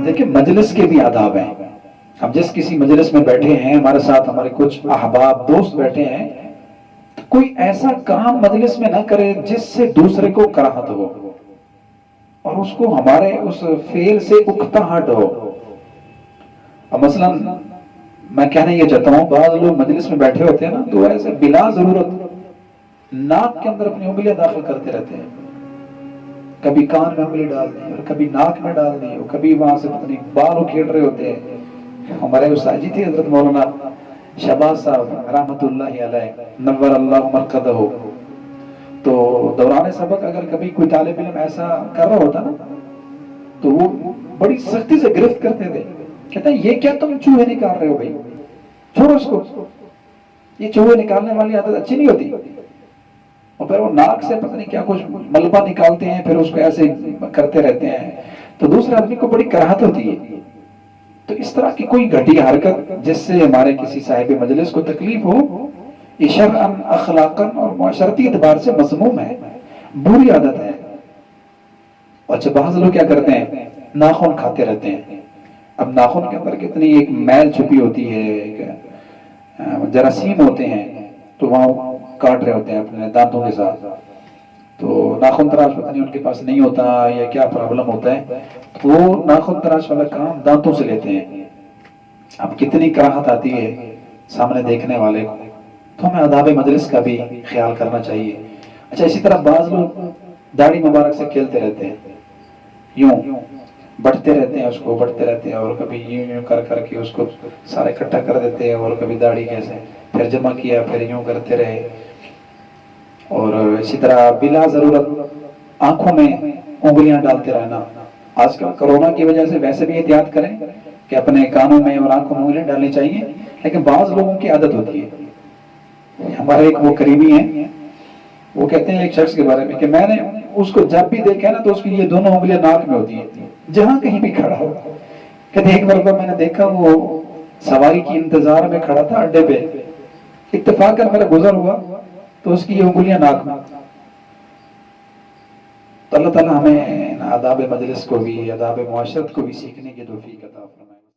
دیکھیں مجلس کے بھی آداب ہیں. ہم جس کسی مجلس میں بیٹھے ہیں، ہمارے ساتھ ہمارے کچھ احباب دوست بیٹھے ہیں، تو کوئی ایسا کام مجلس میں نہ کرے جس سے دوسرے کو کراہت ہو اور اس کو ہمارے اس فعل سے اکتاہٹ ہو. اب مثلا میں کہنا یہ چاہتا ہوں، بعض لوگ مجلس میں بیٹھے ہوتے ہیں نا، تو ایسے بلا ضرورت ناک کے اندر اپنی انگلیاں داخل کرتے رہتے ہیں. کبھی کان میں انگلی ڈال دی اور کبھی ناک میں ڈال دی اور کبھی وہاں سے پتہ نہیں بال اکھیڑ رہے ہوتے ہیں. ہمارے استاد جی تھے حضرت مولانا شہباز صاحب رحمۃ اللہ علیہ نور اللہ مرقدہ، تو دوران سبق اگر کبھی کوئی طالب علم ایسا کر رہا ہوتا نا تو وہ بڑی سختی سے گرفت کرتے تھے. کہتے ہیں یہ کیا تم چوہے نکال رہے ہو بھائی، چھوڑو اس کو، یہ چوہے نکالنے والی عادت اچھی نہیں ہوتی. اور پھر وہ ناک سے پتہ نہیں کیا کچھ ملبہ نکالتے ہیں، پھر اس کو ایسے کرتے رہتے ہیں، تو دوسرے آدمی کو بڑی کراہت ہوتی ہے. تو اس طرح کی کوئی گھٹیا حرکت جس سے ہمارے کسی صاحب مجلس کو تکلیف ہو، یہ شرعاً اخلاقاً اور معاشرتی اعتبار سے مذموم ہے، بری عادت ہے. اچھا بعض لوگ کیا کرتے ہیں، ناخن کھاتے رہتے ہیں. اب ناخن کے اندر کتنی ایک میل چھپی ہوتی ہے، جراثیم ہوتے ہیں، تو وہاں کاٹ رہے ہوتے ہیں اپنے دانتوں کے ساتھ. تو ناخن تراش پتہ نہیں ان کے پاس نہیں ہوتا یا کیا پرابلم ہوتا ہے، تو وہ ناخن تراش والا کام دانتوں سے لیتے ہیں. اب کتنی کراہت آتی ہے سامنے دیکھنے والے کو. تو ہمیں آداب مجلس کا بھی خیال کرنا چاہیے. اچھا اسی طرح بعض لوگ داڑھی مبارک سے کھیلتے رہتے ہیں، یوں بڑھتے رہتے ہیں، اس کو بڑھتے رہتے ہیں، اور کبھی یوں کر کر کے اس کو سارے اکٹھا کر دیتے ہیں، اور کبھی داڑھی کیسے پھر جمع کیا، پھر یوں کرتے رہے. اور اسی طرح بلا ضرورت آنکھوں میں انگلیاں ڈالتے رہنا. آج کل کرونا کی وجہ سے ویسے بھی احتیاط کریں کہ اپنے کانوں میں اور آنکھوں میں انگلیاں ڈالنی چاہیے، لیکن بعض لوگوں کی عادت ہوتی ہے. ہمارے ایک وہ قریبی ہیں، وہ کہتے ہیں ایک شخص کے بارے میں کہ میں نے اس کو جب بھی دیکھا نا تو اس کی یہ دونوں انگلیاں ناک میں ہوتی ہیں جہاں کہیں بھی کھڑا ہو. کہتے ایک مرتبہ میں نے دیکھا وہ سواری کی انتظار میں کھڑا تھا اڈے پہ، اتفاقاً میرا گزر ہوا تو اس کی یہ انگلیاں ناک میں. تو اللہ تعالیٰ ہمیں آداب مجلس کو بھی، آداب معاشرت کو بھی سیکھنے کی توفیق عطا